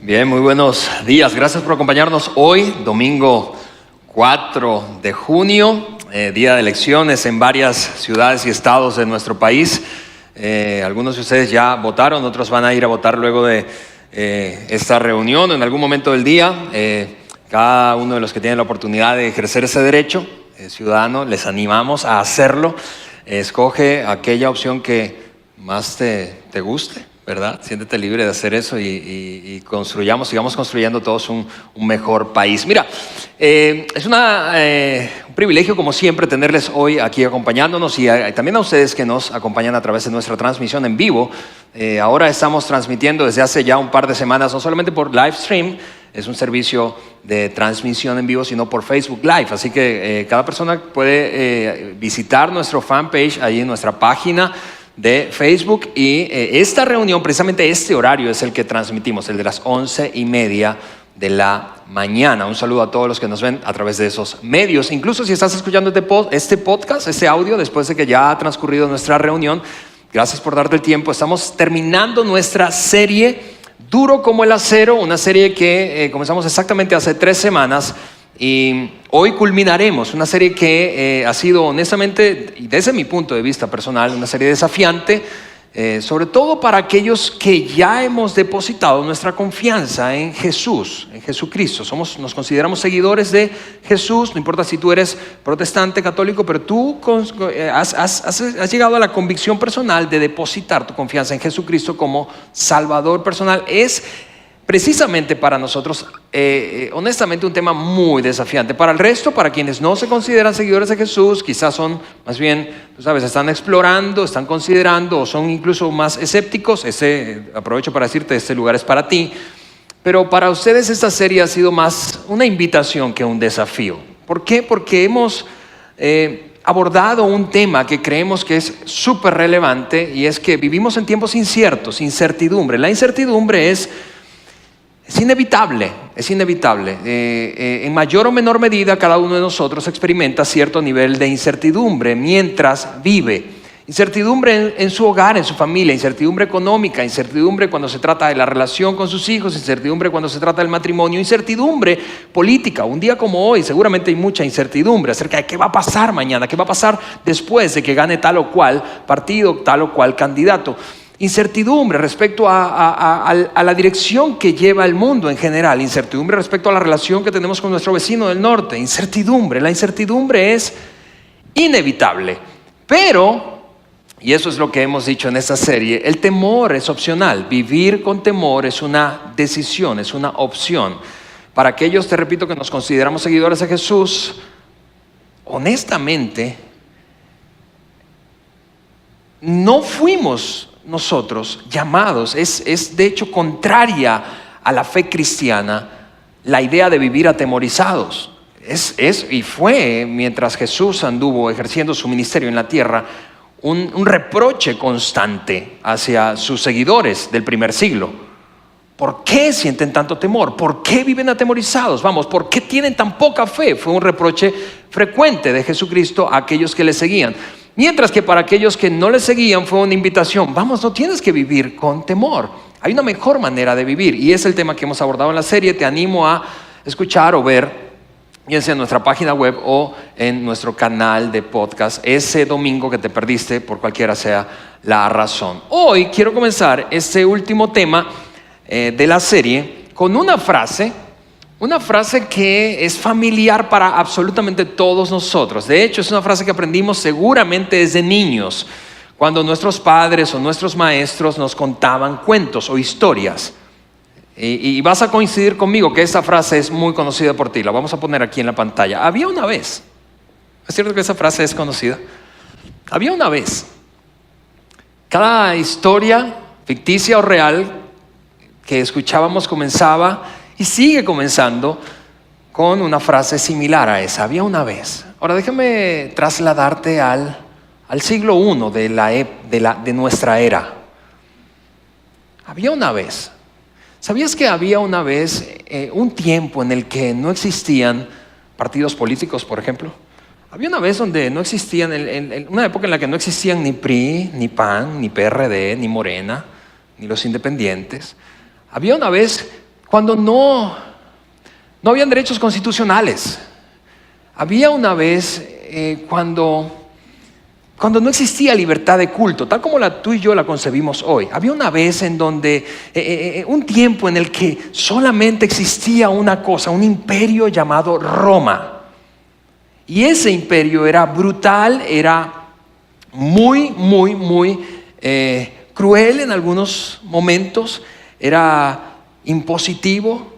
Bien, muy buenos días. Gracias por acompañarnos hoy, domingo 4 de junio, día de elecciones en varias ciudades y estados de nuestro país. Algunos de ustedes ya votaron, otros van a ir a votar luego de esta reunión en algún momento del día. Cada uno de los que tienen la oportunidad de ejercer ese derecho ciudadano, les animamos a hacerlo. Escoge aquella opción que más te guste, ¿verdad? Siéntete libre de hacer eso y sigamos construyendo todos un mejor país. Mira, es un privilegio como siempre tenerles hoy aquí acompañándonos y también a ustedes que nos acompañan a través de nuestra transmisión en vivo. Ahora estamos transmitiendo desde hace ya un par de semanas, no solamente por Livestream, es un servicio de transmisión en vivo, sino por Facebook Live. Así que cada persona puede visitar nuestro fanpage ahí en nuestra página de Facebook y esta reunión, precisamente este horario es el que transmitimos, el de las 11:30 de la mañana. Un saludo a todos los que nos ven a través de esos medios. Incluso si estás escuchando este podcast, este audio, después de que ya ha transcurrido nuestra reunión, gracias por darte el tiempo. Estamos terminando nuestra serie Duro como el acero, una serie que comenzamos exactamente hace 3 semanas. Y hoy culminaremos una serie que ha sido honestamente, y desde mi punto de vista personal, una serie desafiante, sobre todo para aquellos que ya hemos depositado nuestra confianza en Jesús, en Jesucristo. Nos consideramos seguidores de Jesús, no importa si tú eres protestante, católico, pero tú has llegado a la convicción personal de depositar tu confianza en Jesucristo como Salvador personal. Es precisamente para nosotros, honestamente, un tema muy desafiante. Para el resto, para quienes no se consideran seguidores de Jesús, quizás son más bien, tú sabes, están explorando, están considerando o son incluso más escépticos. Aprovecho para decirte, este lugar es para ti. Pero para ustedes esta serie ha sido más una invitación que un desafío. ¿Por qué? Porque hemos abordado un tema que creemos que es súper relevante y es que vivimos en tiempos inciertos, incertidumbre. La incertidumbre es inevitable, en mayor o menor medida cada uno de nosotros experimenta cierto nivel de incertidumbre mientras vive. Incertidumbre en su hogar, en su familia, incertidumbre económica, incertidumbre cuando se trata de la relación con sus hijos, incertidumbre cuando se trata del matrimonio, incertidumbre política. Un día como hoy seguramente hay mucha incertidumbre acerca de qué va a pasar mañana, qué va a pasar después de que gane tal o cual partido, tal o cual candidato. Incertidumbre respecto a la dirección que lleva el mundo en general, incertidumbre respecto a la relación que tenemos con nuestro vecino del norte, la incertidumbre es inevitable, pero, y eso es lo que hemos dicho en esta serie, el temor es opcional. Vivir con temor es una decisión, es una opción. Para aquellos, te repito, que nos consideramos seguidores de Jesús, honestamente, no fuimos nosotros llamados, es de hecho contraria a la fe cristiana la idea de vivir atemorizados. Y fue, mientras Jesús anduvo ejerciendo su ministerio en la tierra, un reproche constante hacia sus seguidores del primer siglo. ¿Por qué sienten tanto temor? ¿Por qué viven atemorizados? ¿Por qué tienen tan poca fe? Fue un reproche frecuente de Jesucristo a aquellos que le seguían. Mientras que para aquellos que no le seguían fue una invitación. No tienes que vivir con temor. Hay una mejor manera de vivir y es el tema que hemos abordado en la serie. Te animo a escuchar o ver, ya sea en nuestra página web o en nuestro canal de podcast, ese domingo que te perdiste por cualquiera sea la razón. Hoy quiero comenzar este último tema de la serie con una frase que es familiar para absolutamente todos nosotros. De hecho, es una frase que aprendimos seguramente desde niños, cuando nuestros padres o nuestros maestros nos contaban cuentos o historias. Y vas a coincidir conmigo que esa frase es muy conocida por ti. La vamos a poner aquí en la pantalla. Había una vez. ¿Es cierto que esa frase es conocida? Había una vez. Cada historia, ficticia o real, que escuchábamos comenzaba y sigue comenzando con una frase similar a esa. Había una vez. Ahora déjame trasladarte al siglo I de nuestra era. Había una vez. ¿Sabías que había una vez un tiempo en el que no existían partidos políticos, por ejemplo? Había una vez donde no existían, una época en la que no existían ni PRI, ni PAN, ni PRD, ni Morena, ni los independientes. Había una vez cuando no habían derechos constitucionales. Había una vez cuando no existía libertad de culto, tal como tú y yo la concebimos hoy. Había una vez en donde, un tiempo en el que solamente existía una cosa, un imperio llamado Roma. Y ese imperio era brutal, era muy cruel en algunos momentos, era impositivo,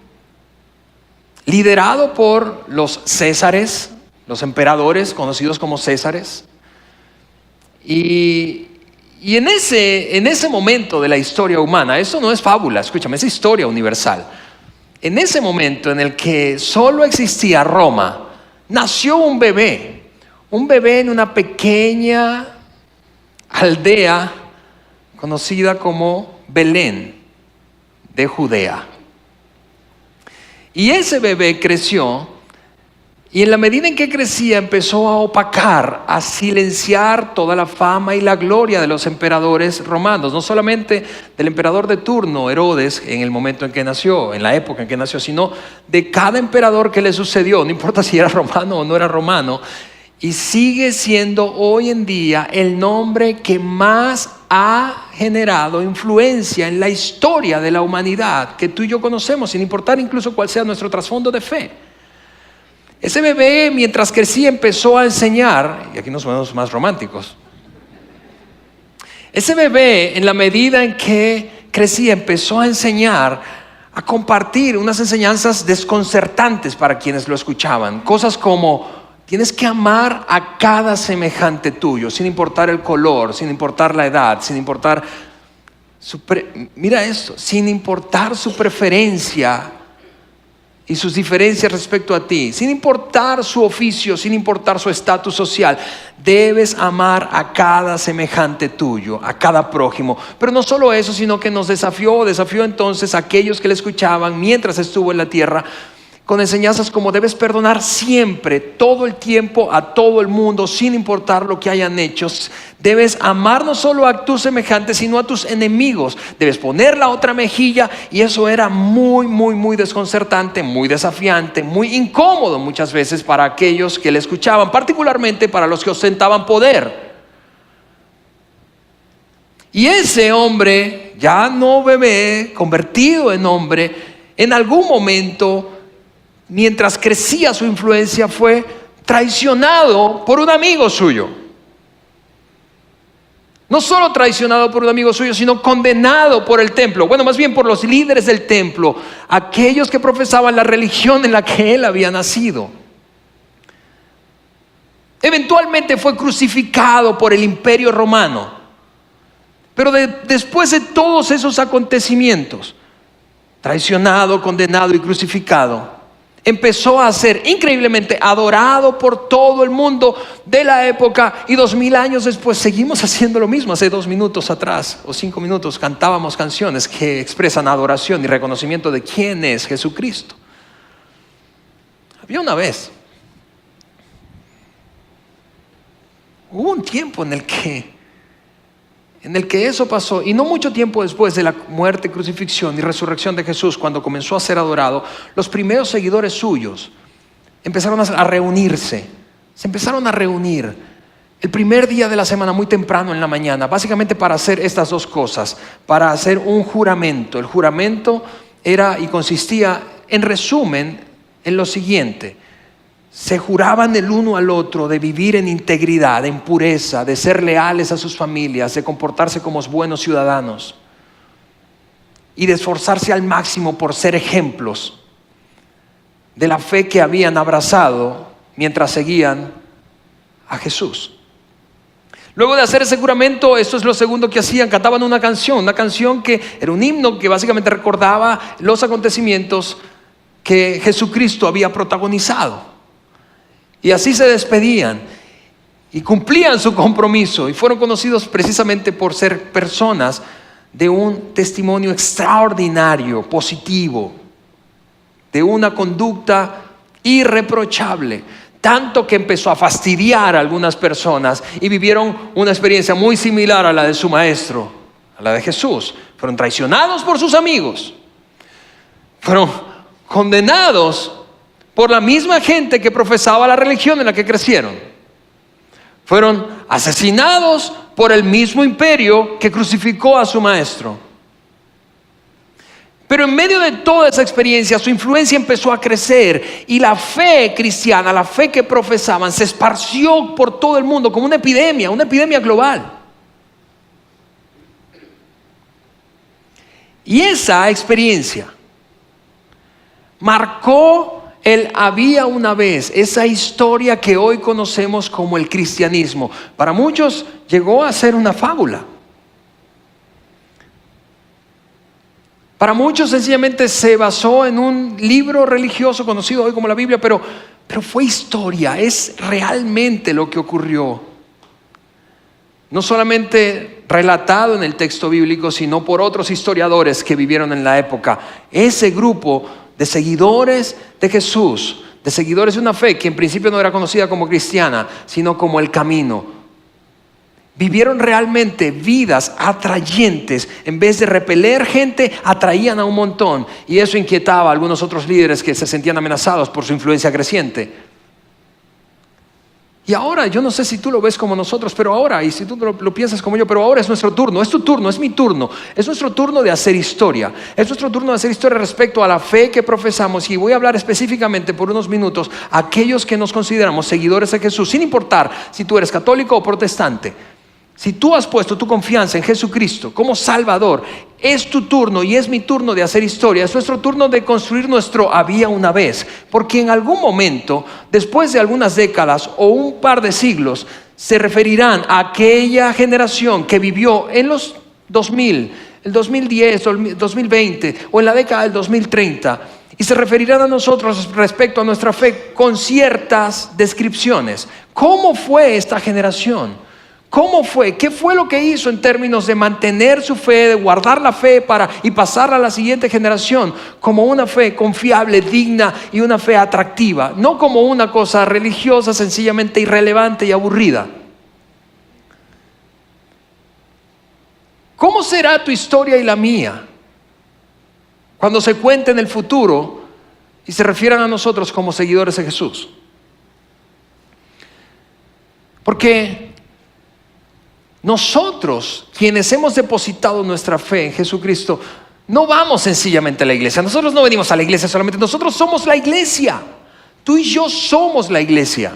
liderado por los césares, los emperadores conocidos como césares. Y en ese momento de la historia humana, eso no es fábula, escúchame, es historia universal. En ese momento en el que solo existía Roma, nació un bebé en una pequeña aldea conocida como Belén de Judea. Y ese bebé creció, y en la medida en que crecía empezó a opacar, a silenciar toda la fama y la gloria de los emperadores romanos, no solamente del emperador de turno, Herodes, en el momento en que nació, en la época en que nació, sino de cada emperador que le sucedió, no importa si era romano o no era romano. Y sigue siendo hoy en día el nombre que más ha generado influencia en la historia de la humanidad que tú y yo conocemos, sin importar incluso cuál sea nuestro trasfondo de fe. Ese bebé, mientras crecía, empezó a enseñar, y aquí nos ponemos más románticos. Ese bebé, en la medida en que crecía, empezó a enseñar, a compartir unas enseñanzas desconcertantes para quienes lo escuchaban. Cosas como: tienes que amar a cada semejante tuyo, sin importar el color, sin importar la edad, sin importar mira esto, sin importar su preferencia y sus diferencias respecto a ti, sin importar su oficio, sin importar su estatus social. Debes amar a cada semejante tuyo, a cada prójimo. Pero no solo eso, sino que nos desafió entonces a aquellos que le escuchaban mientras estuvo en la tierra, con enseñanzas como: debes perdonar siempre, todo el tiempo, a todo el mundo, sin importar lo que hayan hecho. Debes amar no solo a tus semejantes, sino a tus enemigos. Debes poner la otra mejilla. Y eso era muy desconcertante, muy desafiante, muy incómodo muchas veces para aquellos que le escuchaban, particularmente para los que ostentaban poder. Y ese hombre, ya no bebé, convertido en hombre, en algún momento, mientras crecía su influencia, fue traicionado por un amigo suyo. No solo traicionado por un amigo suyo, sino condenado por el templo. Bueno, más bien por los líderes del templo, aquellos que profesaban la religión en la que él había nacido. Eventualmente fue crucificado por el imperio romano. Pero después de todos esos acontecimientos, traicionado, condenado y crucificado, empezó a ser increíblemente adorado por todo el mundo de la época. Y 2000 años después seguimos haciendo lo mismo. Hace 2 minutos atrás o 5 minutos cantábamos canciones que expresan adoración y reconocimiento de quién es Jesucristo. Había una vez, hubo un tiempo en el que eso pasó, y no mucho tiempo después de la muerte, crucifixión y resurrección de Jesús, cuando comenzó a ser adorado, los primeros seguidores suyos empezaron a reunirse. Se empezaron a reunir el primer día de la semana, muy temprano en la mañana, básicamente para hacer estas dos cosas: para hacer un juramento. El juramento era y consistía, en resumen, en lo siguiente: se juraban el uno al otro de vivir en integridad, en pureza, de ser leales a sus familias, de comportarse como buenos ciudadanos y de esforzarse al máximo por ser ejemplos de la fe que habían abrazado mientras seguían a Jesús. Luego de hacer ese juramento, esto es lo segundo que hacían: cantaban una canción que era un himno que básicamente recordaba los acontecimientos que Jesucristo había protagonizado. Y así se despedían y cumplían su compromiso, y fueron conocidos precisamente por ser personas de un testimonio extraordinario, positivo, de una conducta irreprochable, tanto que empezó a fastidiar a algunas personas y vivieron una experiencia muy similar a la de su maestro, a la de Jesús. Fueron traicionados por sus amigos, Fueron condenados por la misma gente que profesaba la religión en la que crecieron. Fueron asesinados por el mismo imperio que crucificó a su maestro. Pero en medio de toda esa experiencia, su influencia empezó a crecer y la fe cristiana, la fe que profesaban, se esparció por todo el mundo como una epidemia global. Y esa experiencia marcó el había una vez, esa historia que hoy conocemos como el cristianismo. Para muchos llegó a ser una fábula. Para muchos sencillamente se basó en un libro religioso conocido hoy como la Biblia, pero fue historia, es realmente lo que ocurrió. No solamente relatado en el texto bíblico, sino por otros historiadores que vivieron en la época. Ese grupo de seguidores de Jesús, de seguidores de una fe que en principio no era conocida como cristiana, sino como el camino, vivieron realmente vidas atrayentes. En vez de repeler gente, atraían a un montón. Y eso inquietaba a algunos otros líderes que se sentían amenazados por su influencia creciente. Y ahora, yo no sé si tú lo ves como nosotros, pero ahora, y si tú lo piensas como yo, pero ahora es nuestro turno, es tu turno, es mi turno. Es nuestro turno de hacer historia. Es nuestro turno de hacer historia respecto a la fe que profesamos. Y voy a hablar específicamente por unos minutos a aquellos que nos consideramos seguidores de Jesús, sin importar si tú eres católico o protestante. Si tú has puesto tu confianza en Jesucristo como Salvador, es tu turno y es mi turno de hacer historia. Es nuestro turno de construir nuestro había una vez. Porque en algún momento, después de algunas décadas o un par de siglos, se referirán a aquella generación que vivió en los 2000, el 2010, el 2020 o en la década del 2030. Y se referirán a nosotros respecto a nuestra fe con ciertas descripciones. ¿Cómo fue esta generación? ¿Cómo fue? ¿Qué fue lo que hizo en términos de mantener su fe, de guardar la fe y pasarla a la siguiente generación como una fe confiable, digna y una fe atractiva? No como una cosa religiosa, sencillamente irrelevante y aburrida. ¿Cómo será tu historia y la mía cuando se cuente en el futuro y se refieran a nosotros como seguidores de Jesús? Porque nosotros, quienes hemos depositado nuestra fe en Jesucristo, no vamos sencillamente a la iglesia. Nosotros no venimos a la iglesia solamente, nosotros somos la iglesia. Tú y yo somos la iglesia.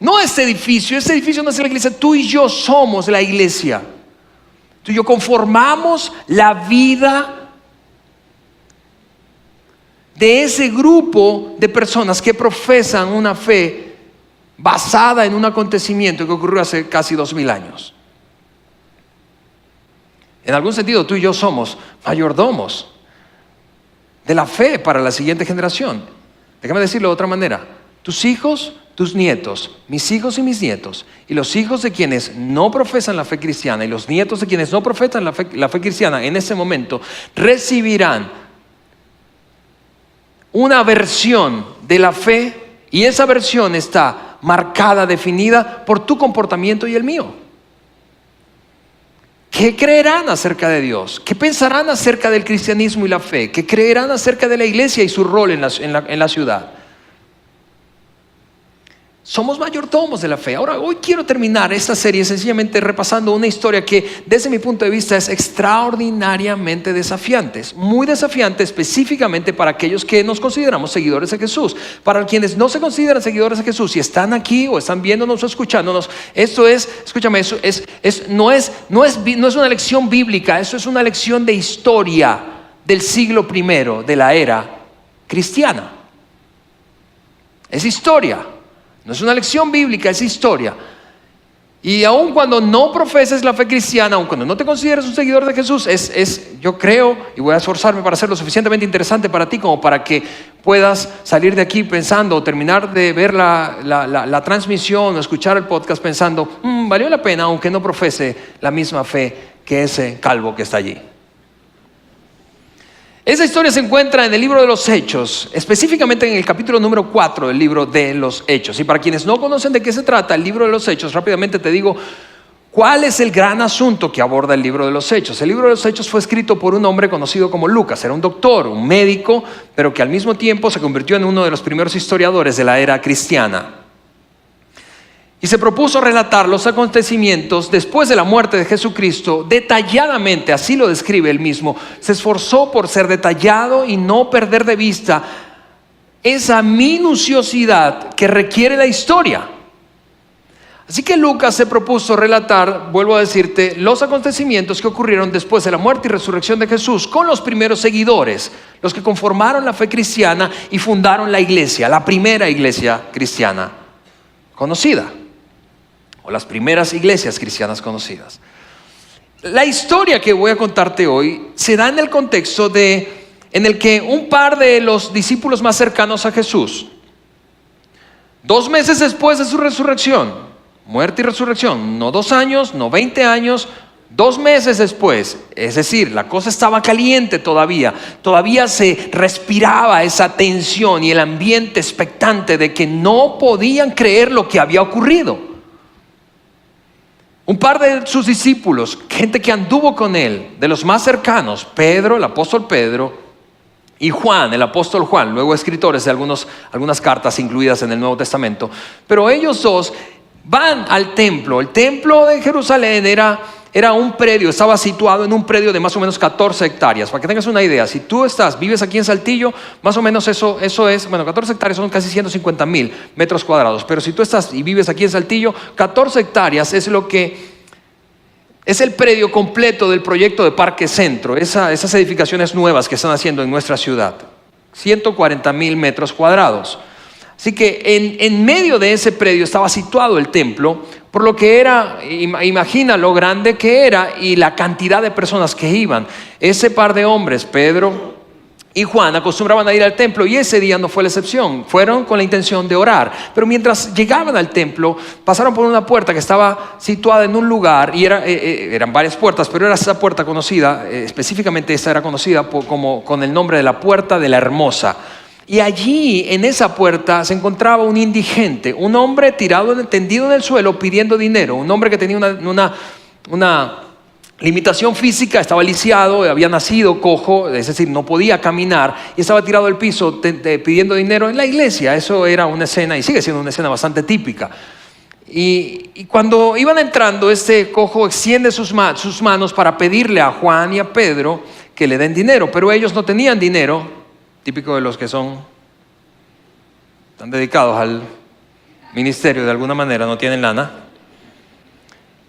No este edificio no es la iglesia, tú y yo somos la iglesia. Tú y yo conformamos la vida de ese grupo de personas que profesan una fe basada en un acontecimiento que ocurrió hace casi 2000 años. En algún sentido, tú y yo somos mayordomos de la fe para la siguiente generación. Déjame decirlo de otra manera. Tus hijos, tus nietos, mis hijos y mis nietos, y los hijos de quienes no profesan la fe cristiana y los nietos de quienes no profesan la fe cristiana en ese momento, recibirán una versión de la fe, y esa versión está marcada, definida por tu comportamiento y el mío. ¿Qué creerán acerca de Dios? ¿Qué pensarán acerca del cristianismo y la fe? ¿Qué creerán acerca de la iglesia y su rol en la ciudad? Somos mayordomos de la fe. Ahora, hoy quiero terminar esta serie sencillamente repasando una historia que desde mi punto de vista es extraordinariamente desafiante. Es muy desafiante específicamente para aquellos que nos consideramos seguidores de Jesús. Para quienes no se consideran seguidores de Jesús y están aquí o están viéndonos o escuchándonos, esto es, escúchame, no es una lección bíblica, eso es una lección de historia del siglo I de la era cristiana. Es historia. No es una lección bíblica, es historia. Y aun cuando no profeses la fe cristiana, aun cuando no te consideres un seguidor de Jesús, yo creo, y voy a esforzarme para hacerlo suficientemente interesante para ti como para que puedas salir de aquí pensando o terminar de ver la transmisión o escuchar el podcast pensando, valió la pena aunque no profese la misma fe que ese calvo que está allí. Esa historia se encuentra en el libro de los Hechos, específicamente en el capítulo número 4 del libro de los Hechos. Y para quienes no conocen de qué se trata el libro de los Hechos, rápidamente te digo ¿Cuál es el gran asunto que aborda el libro de los Hechos? El libro de los Hechos fue escrito por un hombre conocido como Lucas. Era un doctor, un médico, pero que al mismo tiempo se convirtió en uno de los primeros historiadores de la era cristiana. Y se propuso relatar los acontecimientos después de la muerte de Jesucristo detalladamente, así lo describe él mismo. Se esforzó por ser detallado y no perder de vista esa minuciosidad que requiere la historia. Así que Lucas se propuso relatar, vuelvo a decirte, los acontecimientos que ocurrieron después de la muerte y resurrección de Jesús con los primeros seguidores, los que conformaron la fe cristiana y fundaron la iglesia, la primera iglesia cristiana conocida, o las primeras iglesias cristianas conocidas. La historia que voy a contarte hoy se da en el contexto en el que un par de los discípulos más cercanos a Jesús, 2 meses después de su resurrección, muerte y resurrección, no 2 años, no 20 años, 2 meses después, es decir, la cosa estaba caliente todavía se respiraba esa tensión y el ambiente expectante de que no podían creer lo que había ocurrido. Un par de sus discípulos, gente que anduvo con él, de los más cercanos, Pedro, el apóstol Pedro, y Juan, el apóstol Juan, luego escritores de algunas cartas incluidas en el Nuevo Testamento, pero ellos dos van al templo. El templo de Jerusalén era un predio, estaba situado en un predio de más o menos 14 hectáreas. Para que tengas una idea, si tú vives aquí en Saltillo, más o menos eso es, 14 hectáreas son casi 150,000 metros cuadrados. Pero si tú estás y vives aquí en Saltillo, 14 hectáreas es el predio completo del proyecto de Parque Centro, esas edificaciones nuevas que están haciendo en nuestra ciudad. 140,000 metros cuadrados. Así que en medio de ese predio estaba situado el templo, por lo que imagina lo grande que era y la cantidad de personas que iban. Ese par de hombres, Pedro y Juan, acostumbraban a ir al templo y ese día no fue la excepción. Fueron con la intención de orar, pero mientras llegaban al templo, pasaron por una puerta que estaba situada en un lugar y eran varias puertas, pero era esa puerta conocida, específicamente esta era conocida con el nombre de la Puerta de la Hermosa. Y allí en esa puerta se encontraba un indigente, un hombre tendido en el suelo pidiendo dinero, un hombre que tenía una limitación física, estaba lisiado, había nacido cojo, es decir, no podía caminar y estaba tirado al piso pidiendo dinero en la iglesia. Eso era una escena y sigue siendo una escena bastante típica. Y cuando iban entrando, este cojo extiende sus manos para pedirle a Juan y a Pedro que le den dinero, pero ellos no tenían dinero. Típico de los que están dedicados al ministerio de alguna manera, no tienen lana.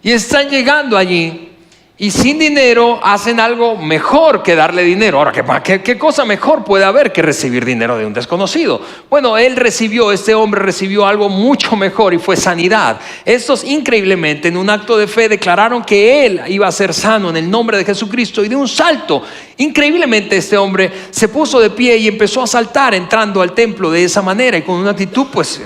Y están llegando allí y sin dinero hacen algo mejor que darle dinero. Ahora, ¿qué cosa mejor puede haber que recibir dinero de un desconocido? Bueno, este hombre recibió algo mucho mejor y fue sanidad. Estos increíblemente en un acto de fe declararon que él iba a ser sano en el nombre de Jesucristo y de un salto, increíblemente este hombre se puso de pie y empezó a saltar entrando al templo de esa manera y con una actitud pues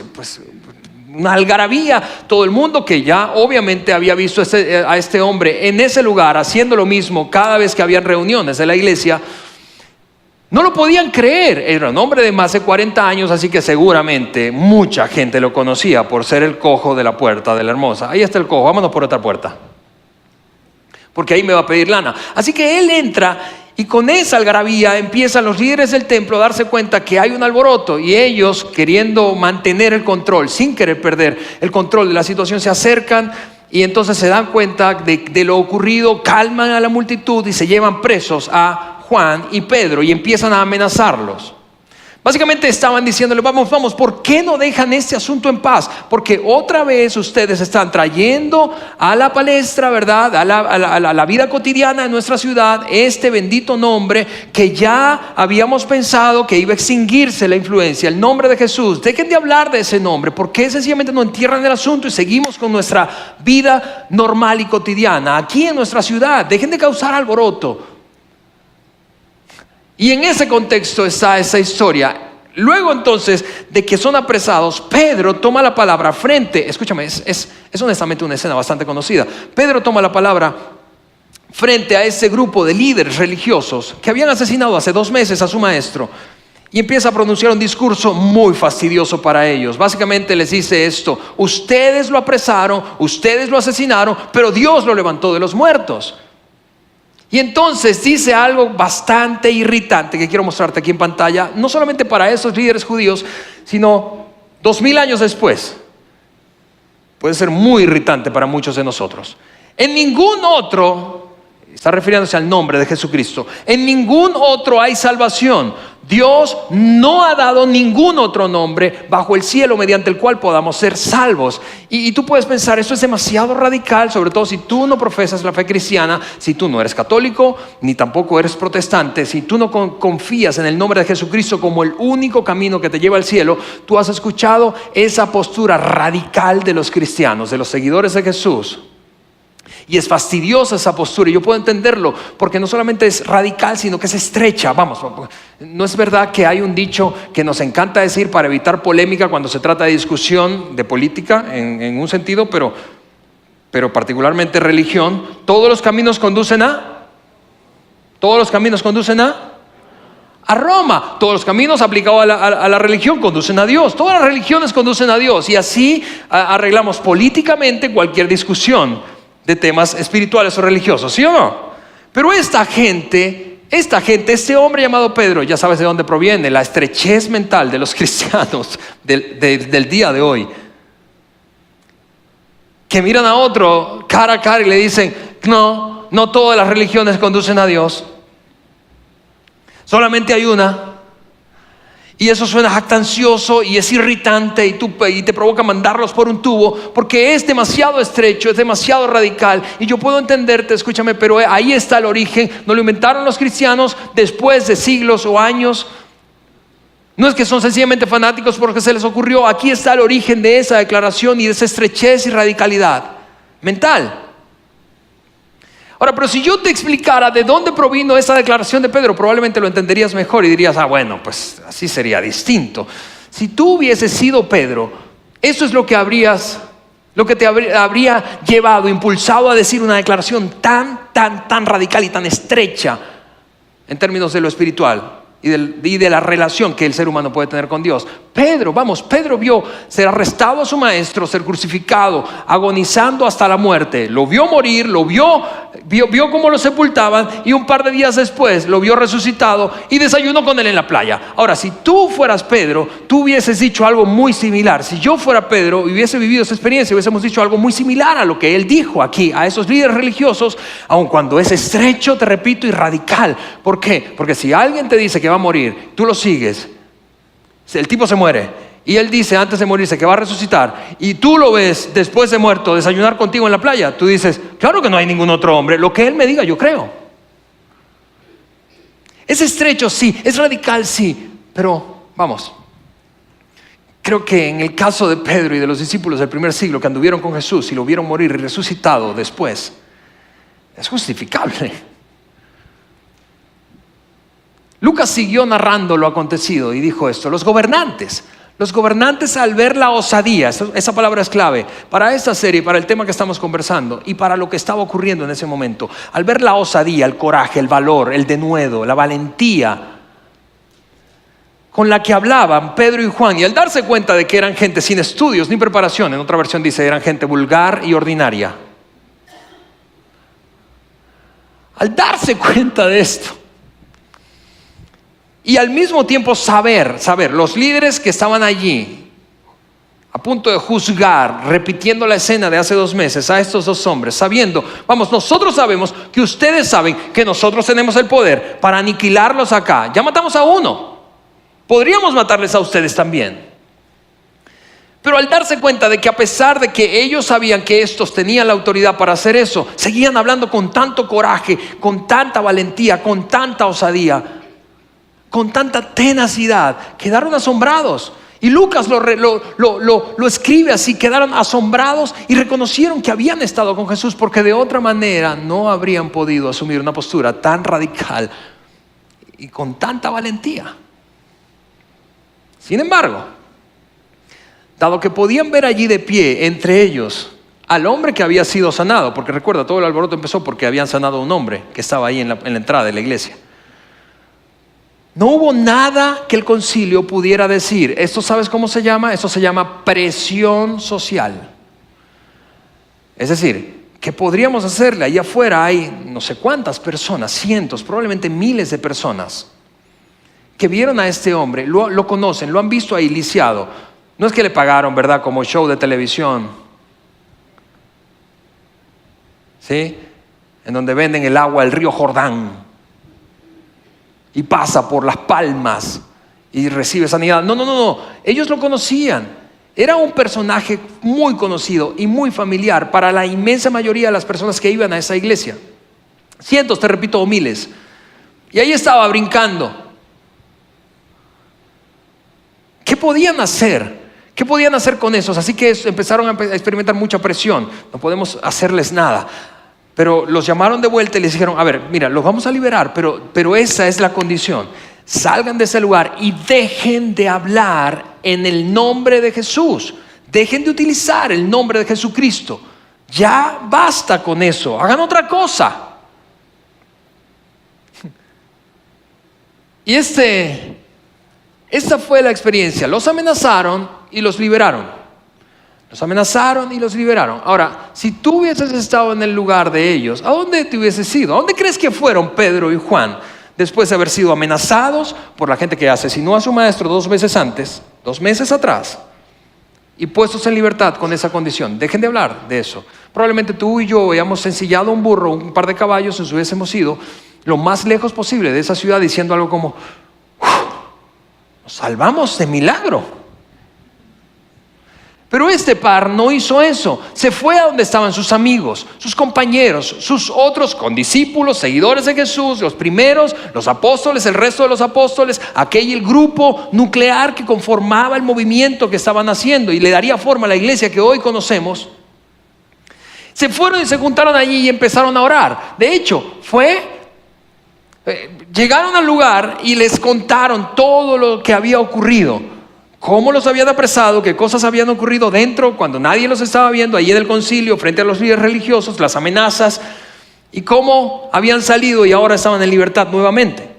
una algarabía. Todo el mundo que ya obviamente había visto a este hombre en ese lugar haciendo lo mismo cada vez que habían reuniones de la iglesia, no lo podían creer. Era un hombre de más de 40 años, así que seguramente mucha gente lo conocía por ser el cojo de la Puerta de la Hermosa. Ahí está el cojo, vámonos por otra puerta, porque ahí me va a pedir lana. Así que él entra y con esa algarabía empiezan los líderes del templo a darse cuenta que hay un alboroto y ellos, queriendo mantener el control, sin querer perder el control de la situación, se acercan y entonces se dan cuenta de lo ocurrido, calman a la multitud y se llevan presos a Juan y Pedro y empiezan a amenazarlos. Básicamente estaban diciéndole, vamos, ¿por qué no dejan este asunto en paz? Porque otra vez ustedes están trayendo a la palestra, ¿verdad? A la vida cotidiana de nuestra ciudad este bendito nombre que ya habíamos pensado que iba a extinguirse la influencia, el nombre de Jesús. Dejen de hablar de ese nombre. ¿Por qué sencillamente no entierran el asunto y seguimos con nuestra vida normal y cotidiana aquí en nuestra ciudad? Dejen de causar alboroto. Y en ese contexto está esa historia. Luego entonces de que son apresados, Pedro toma la palabra escúchame, es honestamente una escena bastante conocida. Pedro toma la palabra frente a ese grupo de líderes religiosos que habían asesinado hace 2 meses a su maestro. Y empieza a pronunciar un discurso muy fastidioso para ellos. Básicamente les dice esto: ustedes lo apresaron, ustedes lo asesinaron, pero Dios lo levantó de los muertos. Y entonces dice algo bastante irritante que quiero mostrarte aquí en pantalla, no solamente para esos líderes judíos, sino 2000 años después. Puede ser muy irritante para muchos de nosotros. En ningún otro, está refiriéndose al nombre de Jesucristo, en ningún otro hay salvación. Dios no ha dado ningún otro nombre bajo el cielo mediante el cual podamos ser salvos. Y tú puedes pensar, esto es demasiado radical, sobre todo si tú no profesas la fe cristiana, si tú no eres católico, ni tampoco eres protestante, si tú no confías en el nombre de Jesucristo como el único camino que te lleva al cielo. Tú has escuchado esa postura radical de los cristianos, de los seguidores de Jesús. Y es fastidiosa esa postura, y yo puedo entenderlo, porque no solamente es radical, sino que es estrecha. Vamos, no es verdad que hay un dicho que nos encanta decir para evitar polémica cuando se trata de discusión de política, en un sentido, pero particularmente religión: todos los caminos conducen a Roma. Todos los caminos aplicados a la religión conducen a Dios. Todas las religiones conducen a Dios, y así arreglamos políticamente cualquier discusión de temas espirituales o religiosos, ¿sí o no? Pero esta gente, este hombre llamado Pedro, ya sabes de dónde proviene la estrechez mental de los cristianos del día de hoy, que miran a otro cara a cara y le dicen: no todas las religiones conducen a Dios, solamente hay una. Y eso suena jactancioso y es irritante, y te provoca mandarlos por un tubo, porque es demasiado estrecho, es demasiado radical. Y yo puedo entenderte, escúchame, pero ahí está el origen. No lo inventaron los cristianos después de siglos o años. No es que son sencillamente fanáticos porque se les ocurrió. Aquí está el origen de esa declaración y de esa estrechez y radicalidad mental. Ahora, pero si yo te explicara de dónde provino esa declaración de Pedro, probablemente lo entenderías mejor y dirías: bueno, pues así sería distinto. Si tú hubieses sido Pedro, eso es lo que te habría llevado, impulsado a decir una declaración tan radical y tan estrecha en términos de lo espiritual y de la relación que el ser humano puede tener con Dios. Pedro vio ser arrestado a su maestro, ser crucificado, agonizando hasta la muerte. Lo vio morir, vio cómo lo sepultaban, y un par de días después lo vio resucitado y desayunó con él en la playa. Ahora, si tú fueras Pedro, tú hubieses dicho algo muy similar. Si yo fuera Pedro y hubiese vivido esa experiencia, hubiésemos dicho algo muy similar a lo que él dijo aquí a esos líderes religiosos, aun cuando es estrecho, te repito, y radical. ¿Por qué? Porque si alguien te dice que va a morir, tú lo sigues. El tipo se muere y él dice antes de morirse que va a resucitar, y tú lo ves después de muerto desayunar contigo en la playa. Tú dices: claro que no hay ningún otro hombre, lo que él me diga yo creo. Es estrecho, sí, es radical, sí, pero vamos, creo que en el caso de Pedro y de los discípulos del primer siglo que anduvieron con Jesús y lo vieron morir y resucitado después, es justificable. Lucas siguió narrando lo acontecido y dijo esto: los gobernantes al ver la osadía, esa palabra es clave para esta serie, para el tema que estamos conversando y para lo que estaba ocurriendo en ese momento, al ver la osadía, el coraje, el valor, el denuedo, la valentía con la que hablaban Pedro y Juan, y al darse cuenta de que eran gente sin estudios ni preparación, en otra versión dice eran gente vulgar y ordinaria, al darse cuenta de esto, y al mismo tiempo saber, los líderes que estaban allí a punto de juzgar, repitiendo la escena de hace 2 meses a estos 2 hombres, sabiendo: nosotros sabemos que ustedes saben que nosotros tenemos el poder para aniquilarlos acá. Ya matamos a uno, podríamos matarles a ustedes también. Pero al darse cuenta de que a pesar de que ellos sabían que estos tenían la autoridad para hacer eso, seguían hablando con tanto coraje, con tanta valentía, con tanta osadía, con tanta tenacidad, quedaron asombrados. Y Lucas lo escribe así: quedaron asombrados y reconocieron que habían estado con Jesús, porque de otra manera no habrían podido asumir una postura tan radical y con tanta valentía. Sin embargo, dado que podían ver allí de pie entre ellos al hombre que había sido sanado, porque recuerda, todo el alboroto empezó porque habían sanado a un hombre que estaba ahí en la entrada de la iglesia. No hubo nada que el concilio pudiera decir. Esto, ¿sabes cómo se llama? Esto se llama presión social. Es decir, ¿qué podríamos hacerle? Allá afuera hay no sé cuántas personas, cientos, probablemente miles de personas que vieron a este hombre, lo conocen, lo han visto ahí lisiado. No es que le pagaron, ¿verdad? Como show de televisión, ¿sí? En donde venden el agua del río Jordán y pasa por Las Palmas y recibe sanidad. No. Ellos lo conocían. Era un personaje muy conocido y muy familiar para la inmensa mayoría de las personas que iban a esa iglesia. Cientos, te repito, o miles. Y ahí estaba brincando. ¿Qué podían hacer? ¿Qué podían hacer con esos? Así que empezaron a experimentar mucha presión. No podemos hacerles nada. Pero los llamaron de vuelta y les dijeron, a ver, mira, los vamos a liberar, pero esa es la condición. Salgan de ese lugar y dejen de hablar en el nombre de Jesús. Dejen de utilizar el nombre de Jesucristo. Ya basta con eso. Hagan otra cosa. Y esta fue la experiencia. Los amenazaron y los liberaron. Los amenazaron y los liberaron. Ahora, si tú hubieses estado en el lugar de ellos, ¿a dónde te hubieses ido? ¿A dónde crees que fueron Pedro y Juan? Después de haber sido amenazados por la gente que asesinó a su maestro 2 meses antes, 2 meses atrás, y puestos en libertad con esa condición. Dejen de hablar de eso. Probablemente tú y yo hayamos ensillado un burro, un par de caballos, nos hubiésemos ido lo más lejos posible de esa ciudad diciendo algo como, nos salvamos de milagro. Pero este par no hizo eso. Se fue a donde estaban sus amigos, sus compañeros, sus otros condiscípulos, seguidores de Jesús, los primeros, los apóstoles, el resto de los apóstoles, el grupo nuclear que conformaba el movimiento que estaban haciendo y le daría forma a la iglesia que hoy conocemos. Se fueron y se juntaron allí y empezaron a orar. De hecho, llegaron al lugar y les contaron todo lo que había ocurrido. Cómo los habían apresado, qué cosas habían ocurrido dentro cuando nadie los estaba viendo, allí en el concilio, frente a los líderes religiosos, las amenazas, y cómo habían salido y ahora estaban en libertad nuevamente.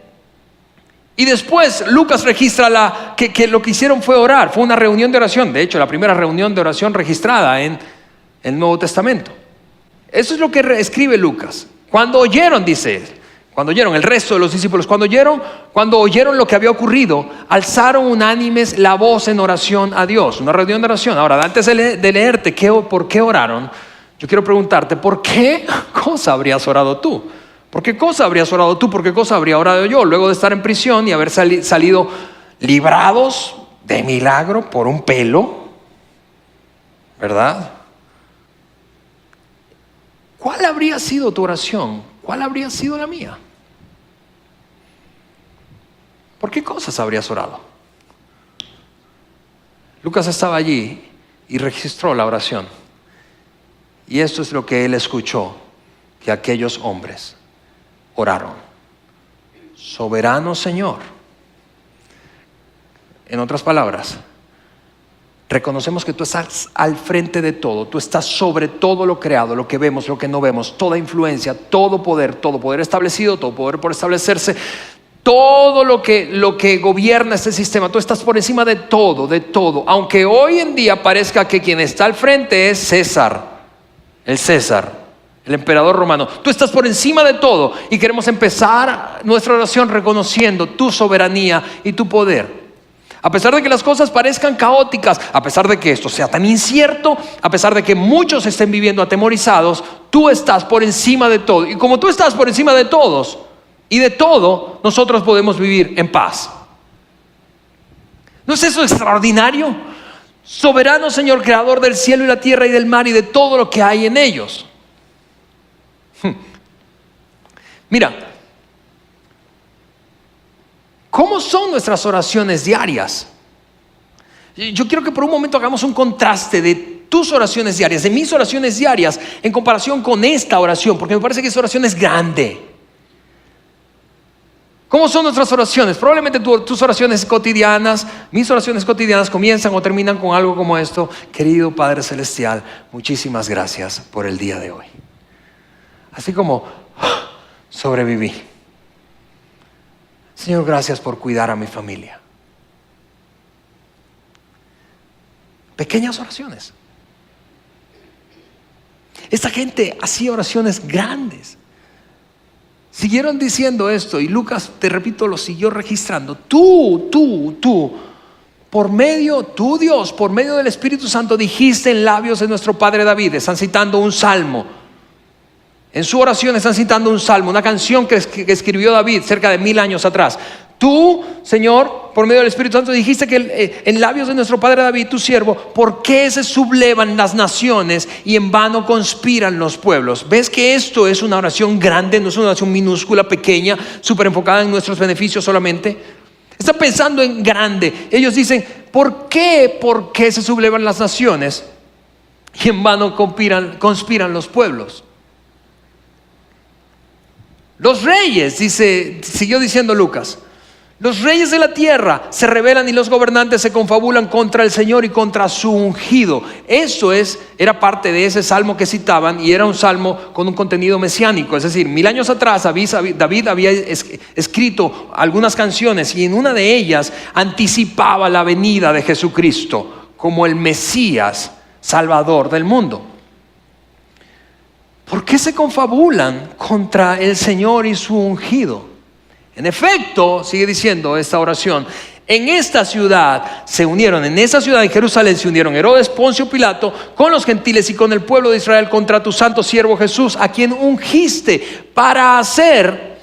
Y después Lucas registra que lo que hicieron fue orar, fue una reunión de oración, de hecho la primera reunión de oración registrada en el Nuevo Testamento. Eso es lo que escribe Lucas. Cuando oyeron, dice él, cuando oyeron el resto de los discípulos, cuando oyeron lo que había ocurrido, alzaron unánimes la voz en oración a Dios. Una reunión de oración. Ahora, antes de leerte por qué oraron, yo quiero preguntarte, ¿por qué cosa habrías orado tú? ¿Por qué cosa habrías orado tú? ¿Por qué cosa habría orado yo? Luego de estar en prisión y haber salido librados de milagro por un pelo, ¿verdad? ¿Cuál habría sido tu oración? ¿Cuál habría sido la mía? ¿Por qué cosas habrías orado? Lucas estaba allí y registró la oración. Y esto es lo que él escuchó, que aquellos hombres oraron. Soberano Señor. En otras palabras, reconocemos que tú estás al frente de todo. Tú estás sobre todo lo creado, lo que vemos, lo que no vemos, toda influencia, todo poder establecido, todo poder por establecerse. Todo lo que gobierna este sistema, tú estás por encima de todo, aunque hoy en día parezca que quien está al frente es César, el emperador romano. Tú estás por encima de todo y queremos empezar nuestra oración reconociendo tu soberanía y tu poder. A pesar de que las cosas parezcan caóticas, a pesar de que esto sea tan incierto, a pesar de que muchos estén viviendo atemorizados, tú estás por encima de todo. Y como tú estás por encima de todos y de todo, nosotros podemos vivir en paz. ¿No es eso extraordinario? Soberano Señor, creador del cielo y la tierra y del mar y de todo lo que hay en ellos. Mira, ¿cómo son nuestras oraciones diarias? Yo quiero que por un momento hagamos un contraste de tus oraciones diarias, de mis oraciones diarias, en comparación con esta oración, porque me parece que esta oración es grande. ¿Cómo son nuestras oraciones? Probablemente tus oraciones cotidianas, mis oraciones cotidianas comienzan o terminan con algo como esto: querido Padre Celestial, muchísimas gracias por el día de hoy. Así como sobreviví. Señor, gracias por cuidar a mi familia. Pequeñas oraciones. Esta gente hacía oraciones grandes. Siguieron diciendo esto y Lucas, te repito, lo siguió registrando. Tú, Dios, por medio del Espíritu Santo dijiste en labios de nuestro padre David. Están citando un salmo. En su oración están citando un salmo, una canción que escribió David cerca de 1000 años atrás. Tú, Señor, por medio del Espíritu Santo dijiste que en labios de nuestro padre David, tu siervo, ¿por qué se sublevan las naciones y en vano conspiran los pueblos? ¿Ves que esto es una oración grande, no es una oración minúscula, pequeña, súper enfocada en nuestros beneficios solamente? Está pensando en grande. Ellos dicen, ¿por qué se sublevan las naciones y en vano conspiran los pueblos? Los reyes, siguió diciendo Lucas, los reyes de la tierra se rebelan y los gobernantes se confabulan contra el Señor y contra su ungido. Eso era parte de ese salmo que citaban y era un salmo con un contenido mesiánico. Es decir, 1000 años atrás David había escrito algunas canciones y en una de ellas anticipaba la venida de Jesucristo como el Mesías Salvador del mundo. ¿Por qué se confabulan contra el Señor y su ungido? En efecto, sigue diciendo esta oración, en esa ciudad de Jerusalén se unieron Herodes, Poncio Pilato con los gentiles y con el pueblo de Israel contra tu santo siervo Jesús, a quien ungiste para hacer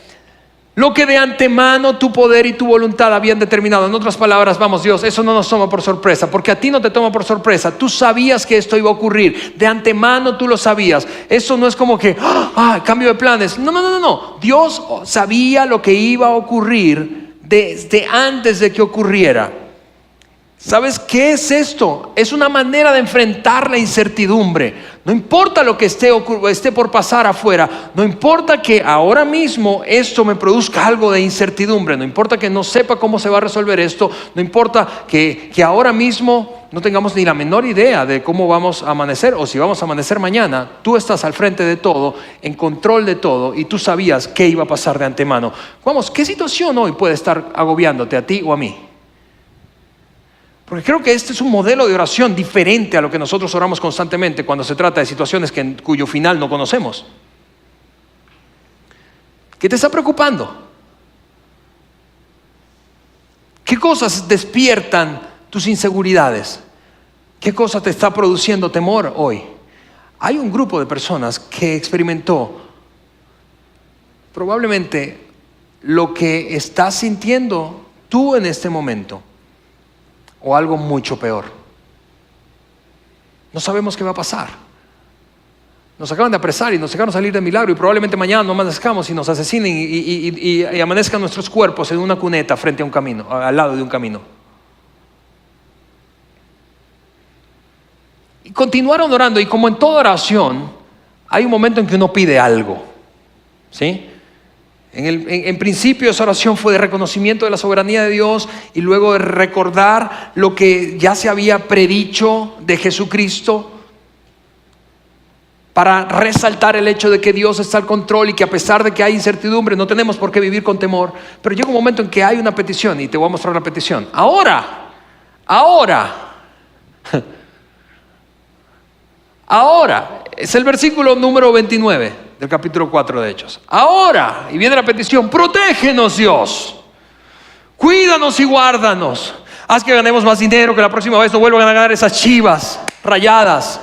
lo que de antemano tu poder y tu voluntad habían determinado. En otras palabras, vamos, Dios, eso no nos toma por sorpresa, porque a ti no te toma por sorpresa. Tú sabías que esto iba a ocurrir, de antemano tú lo sabías. Eso no es como que, cambio de planes. No. Dios sabía lo que iba a ocurrir desde antes de que ocurriera. ¿Sabes qué es esto? Es una manera de enfrentar la incertidumbre. No importa lo que esté por pasar afuera, no importa que ahora mismo esto me produzca algo de incertidumbre, no importa que no sepa cómo se va a resolver esto, no importa que ahora mismo no tengamos ni la menor idea de cómo vamos a amanecer o si vamos a amanecer mañana. Tú estás al frente de todo, en control de todo, y tú sabías qué iba a pasar de antemano. Vamos, ¿qué situación hoy puede estar agobiándote a ti o a mí? Porque creo que este es un modelo de oración diferente a lo que nosotros oramos constantemente cuando se trata de situaciones cuyo final no conocemos. ¿Qué te está preocupando? ¿Qué cosas despiertan tus inseguridades? ¿Qué cosa te está produciendo temor hoy? Hay un grupo de personas que experimentó probablemente lo que estás sintiendo tú en este momento, o algo mucho peor. No sabemos qué va a pasar. Nos acaban de apresar y nos dejaron salir de milagro y probablemente mañana no amanezcamos y nos asesinen y amanezcan nuestros cuerpos en una cuneta frente a un camino, al lado de un camino. Y continuaron orando, y como en toda oración hay un momento en que uno pide algo, ¿sí? En principio esa oración fue de reconocimiento de la soberanía de Dios y luego de recordar lo que ya se había predicho de Jesucristo, para resaltar el hecho de que Dios está al control y que a pesar de que hay incertidumbre no tenemos por qué vivir con temor. Pero llega un momento en que hay una petición y te voy a mostrar la petición. Ahora es el versículo número 29 del capítulo 4 de Hechos. Ahora, y viene la petición: protégenos, Dios, cuídanos y guárdanos, haz que ganemos más dinero, que la próxima vez no vuelvan a ganar esas chivas rayadas,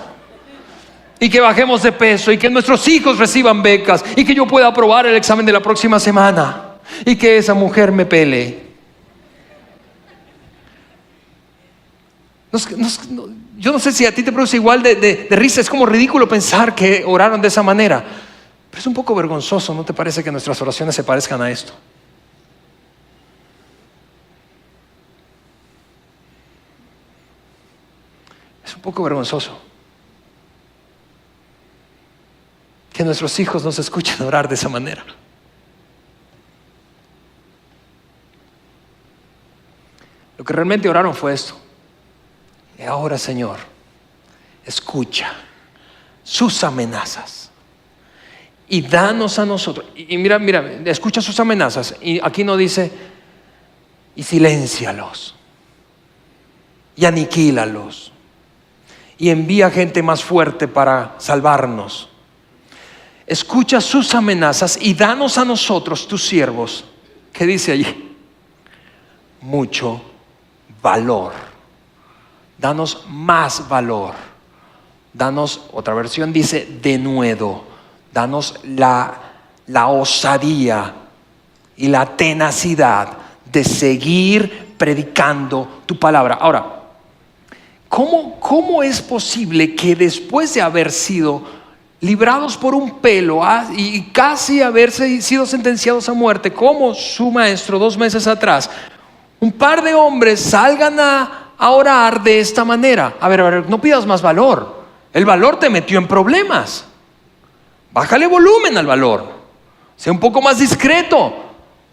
y que bajemos de peso, y que nuestros hijos reciban becas, y que yo pueda aprobar el examen de la próxima semana, y que esa mujer me pelee. Yo no sé si a ti te produce igual de risa. Es como ridículo pensar que oraron de esa manera, pero es un poco vergonzoso. ¿No te parece que nuestras oraciones se parezcan a esto? Es un poco vergonzoso que nuestros hijos nos escuchen orar de esa manera. Lo que realmente oraron fue esto: y ahora, Señor, escucha sus amenazas y danos a nosotros. Y mira, escucha sus amenazas. Y aquí no dice y siléncialos y aniquílalos y envía gente más fuerte para salvarnos. Escucha sus amenazas y danos a nosotros, tus siervos, ¿qué dice allí? Mucho valor. Danos más valor. Danos, otra versión dice, denuedo. Danos la osadía y la tenacidad de seguir predicando tu palabra. Ahora, ¿cómo es posible que después de haber sido librados por un pelo y casi haberse sido sentenciados a muerte, como su maestro 2 meses atrás, un par de hombres salgan a orar de esta manera? A ver, no pidas más valor. El valor te metió en problemas. Bájale volumen al valor. Sé un poco más discreto.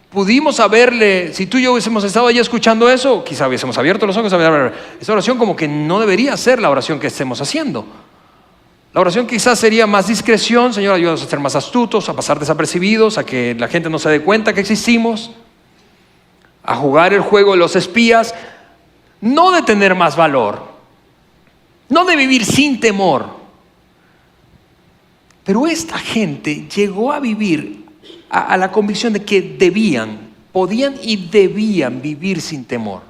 Pudimos haberle, si tú y yo hubiésemos estado allí escuchando eso, quizá hubiésemos abierto los ojos. A ver, esta oración como que no debería ser la oración que estemos haciendo. La oración quizás sería más discreción. Señor, ayúdanos a ser más astutos, a pasar desapercibidos, a que la gente no se dé cuenta que existimos, a jugar el juego de los espías, no de tener más valor, no de vivir sin temor. Pero esta gente llegó a vivir a la convicción de que podían y debían vivir sin temor.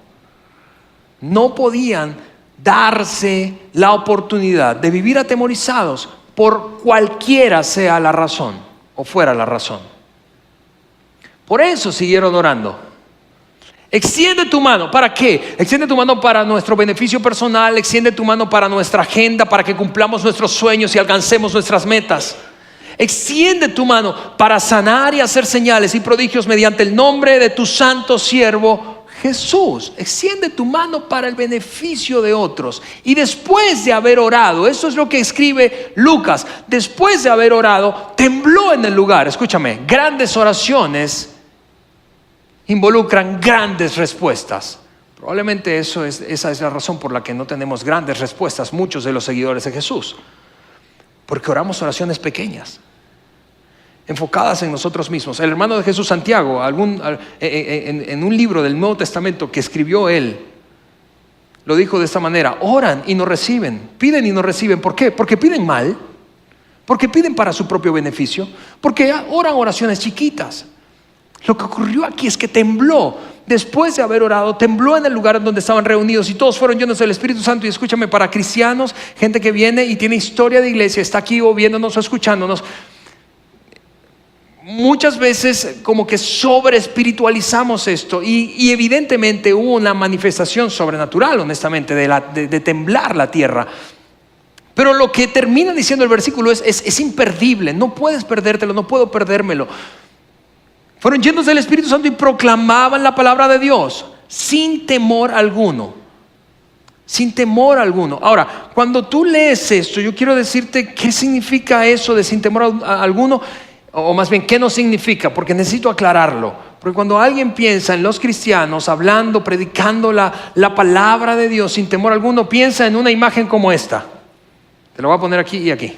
No podían darse la oportunidad de vivir atemorizados por cualquiera sea la razón o fuera la razón. Por eso siguieron orando. Extiende tu mano. ¿Para qué? Extiende tu mano para nuestro beneficio personal. Extiende tu mano para nuestra agenda, para que cumplamos nuestros sueños y alcancemos nuestras metas. Extiende tu mano para sanar y hacer señales y prodigios mediante el nombre de tu santo siervo Jesús. Extiende tu mano para el beneficio de otros. Y después de haber orado, esto es lo que escribe Lucas, después de haber orado, tembló en el lugar. Escúchame, grandes oraciones involucran grandes respuestas. Probablemente esa es la razón por la que no tenemos grandes respuestas muchos de los seguidores de Jesús, porque oramos oraciones pequeñas, enfocadas en nosotros mismos. El hermano de Jesús, Santiago, en un libro del Nuevo Testamento que escribió él, lo dijo de esta manera: oran y no reciben, piden y no reciben. ¿Por qué? Porque piden mal, porque piden para su propio beneficio, porque oran oraciones chiquitas. Lo que ocurrió aquí es que tembló. Después de haber orado, tembló en el lugar en donde estaban reunidos y todos fueron llenos del Espíritu Santo. Y escúchame, para cristianos, gente que viene y tiene historia de iglesia, está aquí o viéndonos o escuchándonos, muchas veces como que sobre espiritualizamos esto y evidentemente hubo una manifestación sobrenatural, honestamente, de temblar la tierra. Pero lo que termina diciendo el versículo es imperdible. No puedes perdértelo, no puedo perdérmelo. Fueron llenos del Espíritu Santo y proclamaban la palabra de Dios sin temor alguno. Sin temor alguno. Ahora, cuando tú lees esto, yo quiero decirte qué significa eso de sin temor alguno, o más bien qué no significa, porque necesito aclararlo. Porque cuando alguien piensa en los cristianos hablando, predicando la palabra de Dios sin temor alguno, piensa en una imagen como esta. Te lo voy a poner aquí y aquí.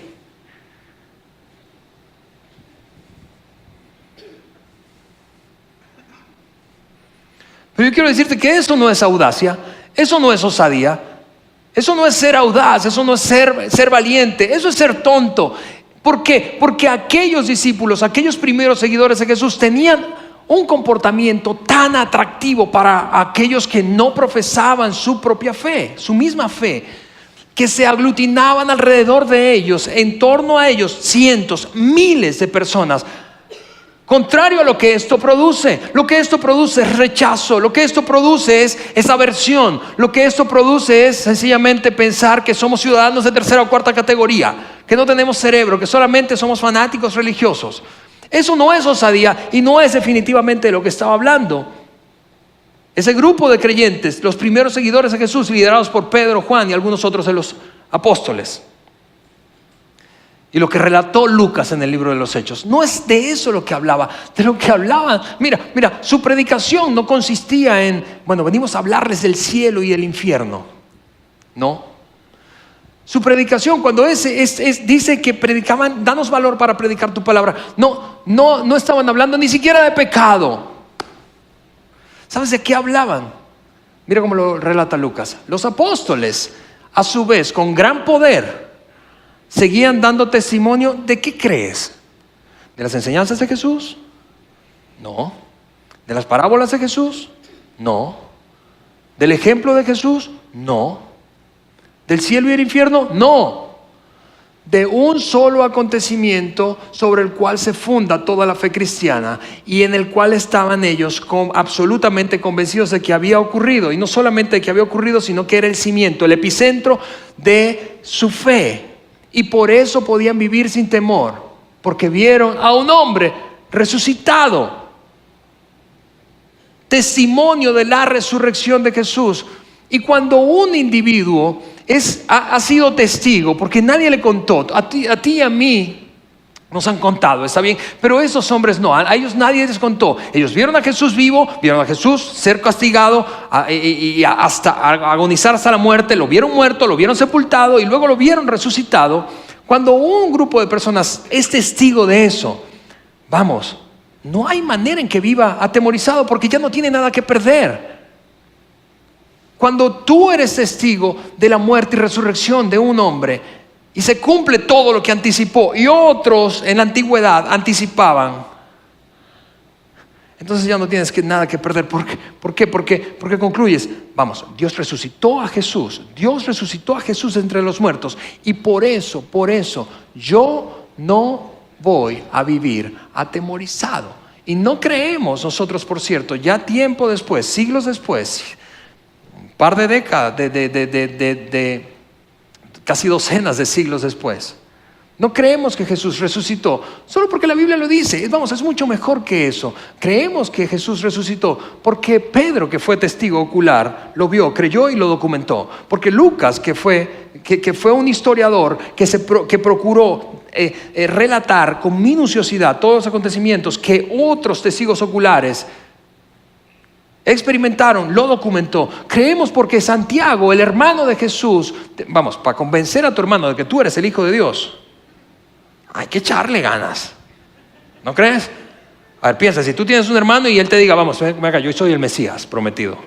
Pero yo quiero decirte que eso no es audacia, eso no es osadía, eso no es ser audaz, eso no es ser valiente, eso es ser tonto. ¿Por qué? Porque aquellos discípulos, aquellos primeros seguidores de Jesús tenían un comportamiento tan atractivo para aquellos que no profesaban su propia fe, su misma fe, que se aglutinaban alrededor de ellos, en torno a ellos, cientos, miles de personas. Contrario a lo que esto produce. Lo que esto produce es rechazo. Lo que esto produce es aversión. Lo que esto produce es sencillamente pensar que somos ciudadanos de tercera o cuarta categoría, que no tenemos cerebro, que solamente somos fanáticos religiosos. Eso no es osadía y no es definitivamente de lo que estaba hablando. Ese grupo de creyentes, los primeros seguidores de Jesús, liderados por Pedro, Juan y algunos otros de los apóstoles. Y lo que relató Lucas en el libro de los Hechos, no es de eso lo que hablaba. De lo que hablaban, mira, su predicación no consistía en, venimos a hablarles del cielo y el infierno. No. Su predicación, cuando dice que predicaban, danos valor para predicar tu palabra, no estaban hablando ni siquiera de pecado. ¿Sabes de qué hablaban? Mira cómo lo relata Lucas. Los apóstoles, a su vez, con gran poder, seguían dando testimonio. ¿De qué crees? ¿De las enseñanzas de Jesús? No. ¿De las parábolas de Jesús? No. ¿Del ejemplo de Jesús? No. ¿Del cielo y el infierno? No. De un solo acontecimiento sobre el cual se funda toda la fe cristiana y en el cual estaban ellos absolutamente convencidos de que había ocurrido, y no solamente de que había ocurrido, sino que era el cimiento, el epicentro de su fe, y por eso podían vivir sin temor, porque vieron a un hombre resucitado. Testimonio de la resurrección de Jesús. Y cuando un individuo ha sido testigo, porque nadie le contó, a ti y a mí nos han contado, está bien, pero esos hombres no, a ellos nadie les contó. Ellos vieron a Jesús vivo, vieron a Jesús ser castigado y hasta agonizar hasta la muerte, lo vieron muerto, lo vieron sepultado y luego lo vieron resucitado. Cuando un grupo de personas es testigo de eso, vamos, no hay manera en que viva atemorizado, porque ya no tiene nada que perder. Cuando tú eres testigo de la muerte y resurrección de un hombre y se cumple todo lo que anticipó y otros en la antigüedad anticipaban, entonces ya no tienes nada que perder. ¿Por qué? Porque concluyes, vamos, Dios resucitó a Jesús. Dios resucitó a Jesús entre los muertos, y por eso yo no voy a vivir atemorizado. Y no creemos nosotros, por cierto, ya tiempo después, siglos después, par de décadas, de casi docenas de siglos después, no creemos que Jesús resucitó solo porque la Biblia lo dice. Vamos, es mucho mejor que eso. Creemos que Jesús resucitó porque Pedro, que fue testigo ocular, lo vio, creyó y lo documentó. Porque Lucas, que fue un historiador que procuró relatar con minuciosidad todos los acontecimientos que otros testigos oculares experimentaron, lo documentó. Creemos porque Santiago, el hermano de Jesús, vamos, para convencer a tu hermano de que tú eres el Hijo de Dios, hay que echarle ganas, ¿no crees? A ver, piensa, si tú tienes un hermano y él te diga, vamos, venga, yo soy el Mesías prometido,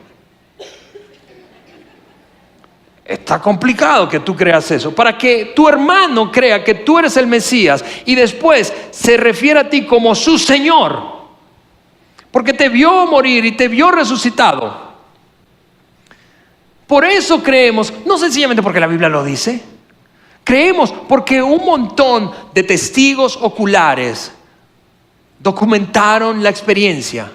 está complicado que tú creas eso. Para que tu hermano crea que tú eres el Mesías y después se refiere a ti como su Señor, porque te vio morir y te vio resucitado. Por eso creemos, no sencillamente porque la Biblia lo dice. Creemos porque un montón de testigos oculares documentaron la experiencia.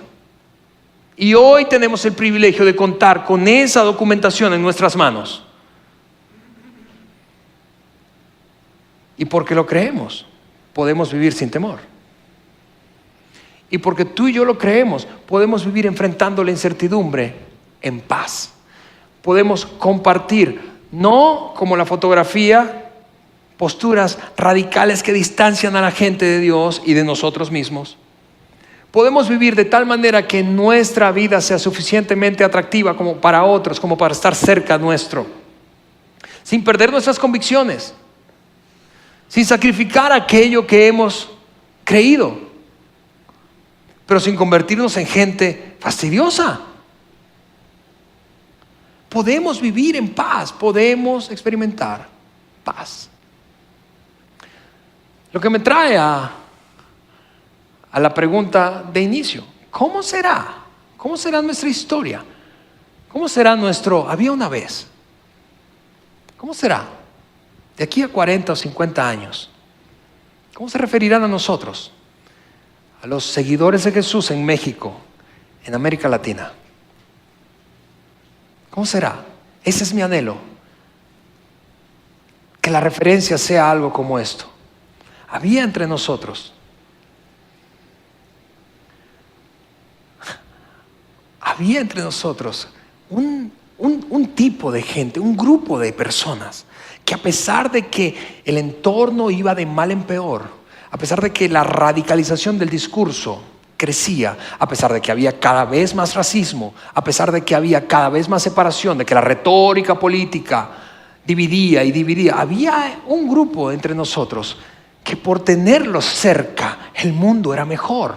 Y hoy tenemos el privilegio de contar con esa documentación en nuestras manos. Y porque lo creemos, podemos vivir sin temor. Y porque tú y yo lo creemos, podemos vivir enfrentando la incertidumbre en paz. Podemos compartir, no como la fotografía, posturas radicales que distancian a la gente de Dios y de nosotros mismos. Podemos vivir de tal manera que nuestra vida sea suficientemente atractiva como para otros, como para estar cerca nuestro, sin perder nuestras convicciones, sin sacrificar aquello que hemos creído, pero sin convertirnos en gente fastidiosa. Podemos vivir en paz, podemos experimentar paz. Lo que me trae a la pregunta de inicio: ¿cómo será? ¿Cómo será nuestra historia? ¿Cómo será nuestro había una vez? ¿Cómo será? De aquí a 40 o 50 años, ¿cómo se referirán a nosotros? A los seguidores de Jesús en México, en América Latina. ¿Cómo será? Ese es mi anhelo. Que la referencia sea algo como esto. Había entre nosotros, un tipo de gente, un grupo de personas que, a pesar de que el entorno iba de mal en peor, a pesar de que la radicalización del discurso crecía, a pesar de que había cada vez más racismo, a pesar de que había cada vez más separación, de que la retórica política dividía y dividía, había un grupo entre nosotros que, por tenerlos cerca, el mundo era mejor.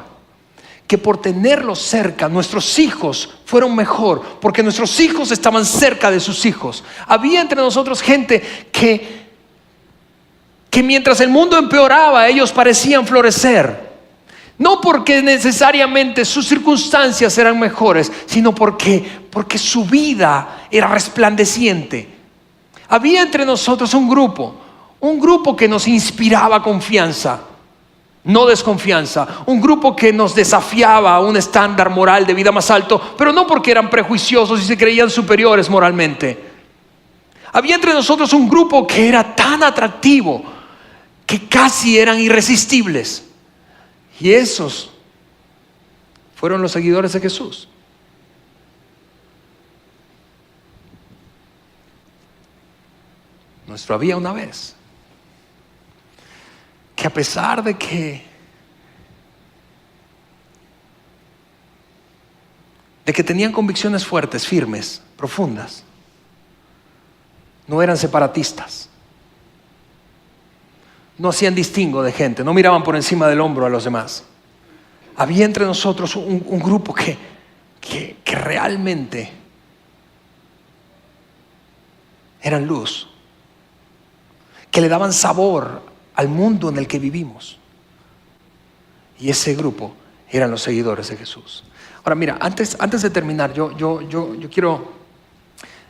que por tenerlos cerca, nuestros hijos fueron mejor, porque nuestros hijos estaban cerca de sus hijos. Había entre nosotros gente que mientras el mundo empeoraba, ellos parecían florecer. No porque necesariamente sus circunstancias eran mejores, sino porque su vida era resplandeciente. Había entre nosotros un grupo que nos inspiraba confianza, no desconfianza. Un grupo que nos desafiaba a un estándar moral de vida más alto, pero no porque eran prejuiciosos y se creían superiores moralmente. Había entre nosotros un grupo que era tan atractivo que casi eran irresistibles. Y esos fueron los seguidores de Jesús. Nuestro había una vez que a pesar de que tenían convicciones fuertes, firmes, profundas, no eran separatistas, no hacían distingo de gente, no miraban por encima del hombro a los demás. Había entre nosotros un grupo que realmente eran luz, que le daban sabor al mundo en el que vivimos. Y ese grupo eran los seguidores de Jesús. Ahora mira, antes de terminar, yo quiero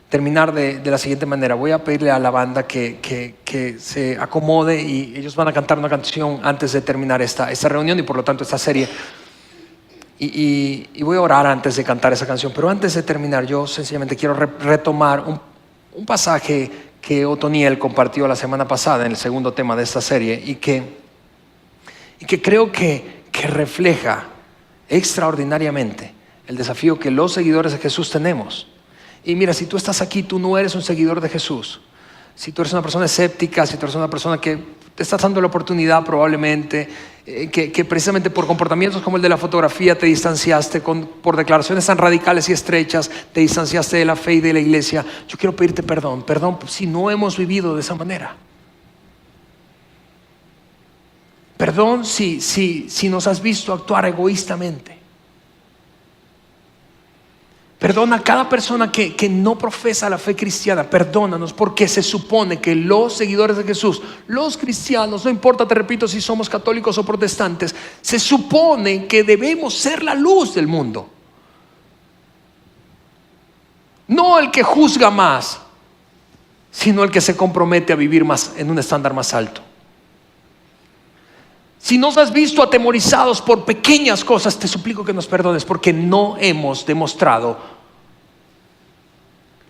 terminar de la siguiente manera. Voy a pedirle a la banda que se acomode y ellos van a cantar una canción antes de terminar esta reunión y por lo tanto esta serie. Y voy a orar antes de cantar esa canción. Pero antes de terminar, yo sencillamente quiero retomar un pasaje que Otoniel compartió la semana pasada en el segundo tema de esta serie y que creo que refleja extraordinariamente el desafío que los seguidores de Jesús tenemos. Y mira, si tú estás aquí, tú no eres un seguidor de Jesús. Si tú eres una persona escéptica, si tú eres una persona que te estás dando la oportunidad probablemente, que precisamente por comportamientos como el de la fotografía te distanciaste, por declaraciones tan radicales y estrechas, te distanciaste de la fe y de la iglesia, yo quiero pedirte perdón si no hemos vivido de esa manera. Perdón si nos has visto actuar egoístamente. Perdona a cada persona que no profesa la fe cristiana. Perdónanos, porque se supone que los seguidores de Jesús, los cristianos, no importa, te repito, si somos católicos o protestantes, se supone que debemos ser la luz del mundo. No el que juzga más, sino el que se compromete a vivir más en un estándar más alto. Si nos has visto atemorizados por pequeñas cosas, te suplico que nos perdones, porque no hemos demostrado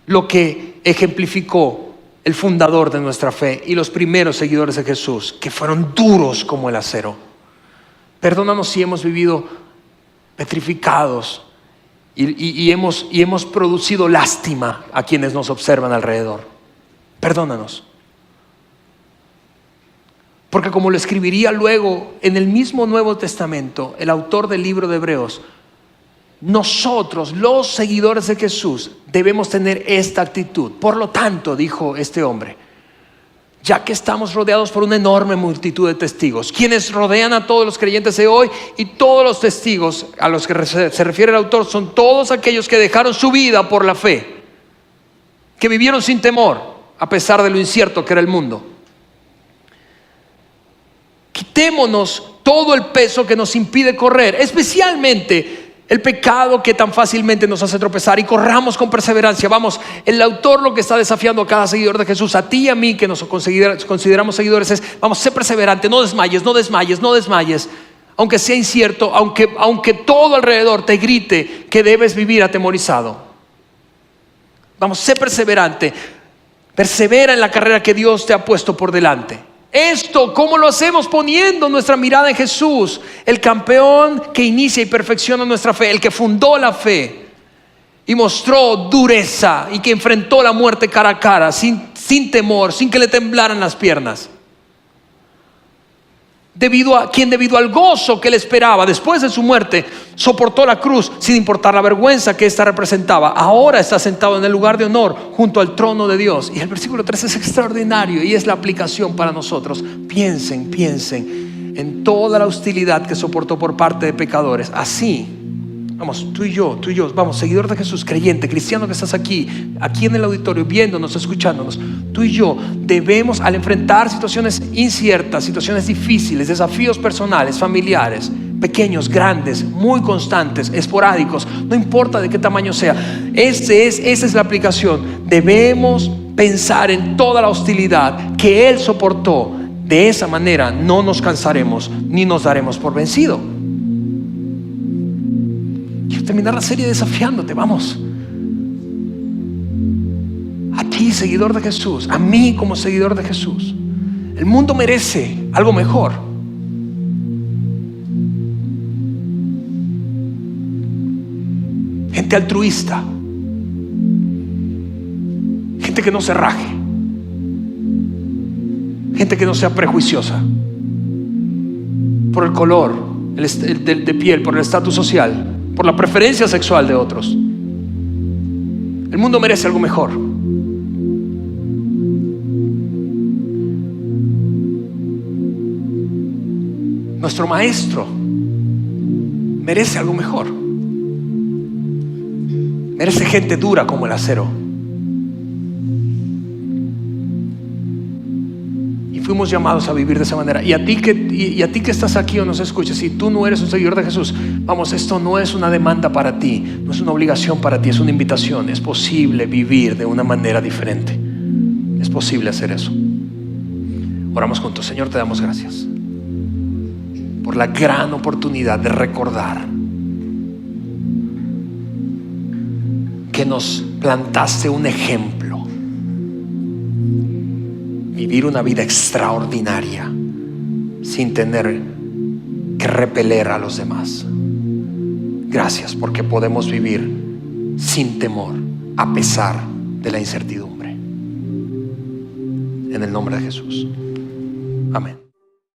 lo que ejemplificó el fundador de nuestra fe y los primeros seguidores de Jesús, que fueron duros como el acero. Perdónanos si hemos vivido petrificados y hemos producido lástima a quienes nos observan alrededor. Perdónanos. Porque como lo escribiría luego en el mismo Nuevo Testamento el autor del libro de Hebreos, nosotros, los seguidores de Jesús, debemos tener esta actitud. Por lo tanto, dijo este hombre, ya que estamos rodeados por una enorme multitud de testigos, quienes rodean a todos los creyentes de hoy, y todos los testigos a los que se refiere el autor son todos aquellos que dejaron su vida por la fe, que vivieron sin temor a pesar de lo incierto que era el mundo. Quitémonos todo el peso que nos impide correr, especialmente el pecado que tan fácilmente nos hace tropezar, y corramos con perseverancia. Vamos, el autor lo que está desafiando a cada seguidor de Jesús, a ti y a mí que nos consideramos seguidores, es: vamos, sé perseverante, no desmayes, aunque sea incierto, aunque todo alrededor te grite que debes vivir atemorizado. Vamos, sé perseverante, persevera en la carrera que Dios te ha puesto por delante. Esto, ¿cómo lo hacemos? Poniendo nuestra mirada en Jesús, el campeón que inicia y perfecciona nuestra fe, el que fundó la fe y mostró dureza y que enfrentó la muerte cara a cara, sin temor, sin que le temblaran las piernas. Debido al gozo que le esperaba después de su muerte, soportó la cruz sin importar la vergüenza que ésta representaba. Ahora está sentado en el lugar de honor junto al trono de Dios. Y el versículo 3 es extraordinario y es la aplicación para nosotros. Piensen en toda la hostilidad que soportó por parte de pecadores. Así, vamos, tú y yo, vamos, seguidor de Jesús, creyente, cristiano que estás aquí en el auditorio, viéndonos, escuchándonos, tú y yo debemos, al enfrentar situaciones inciertas, situaciones difíciles, desafíos personales, familiares, pequeños, grandes, muy constantes, esporádicos, no importa de qué tamaño sea, esa es la aplicación. Debemos pensar en toda la hostilidad que Él soportó. De esa manera no nos cansaremos ni nos daremos por vencido. Quiero terminar la serie desafiándote, vamos. A ti, seguidor de Jesús, a mí como seguidor de Jesús, el mundo merece algo mejor. Gente altruista, gente que no se raje, gente que no sea prejuiciosa por el color de piel, por el estatus social, por la preferencia sexual de otros. El mundo merece algo mejor. Nuestro maestro merece algo mejor. Merece gente dura como el acero. Y fuimos llamados a vivir de esa manera. Y a ti que estás aquí o nos escuchas, si tú no eres un seguidor de Jesús, vamos, esto no es una demanda para ti, no es una obligación para ti, es una invitación. Es posible vivir de una manera diferente. Es posible hacer eso. Oramos juntos. Señor, te damos gracias por la gran oportunidad de recordar que nos plantaste un ejemplo. Vivir una vida extraordinaria sin tener que repeler a los demás. Gracias porque podemos vivir sin temor a pesar de la incertidumbre. En el nombre de Jesús. Amén.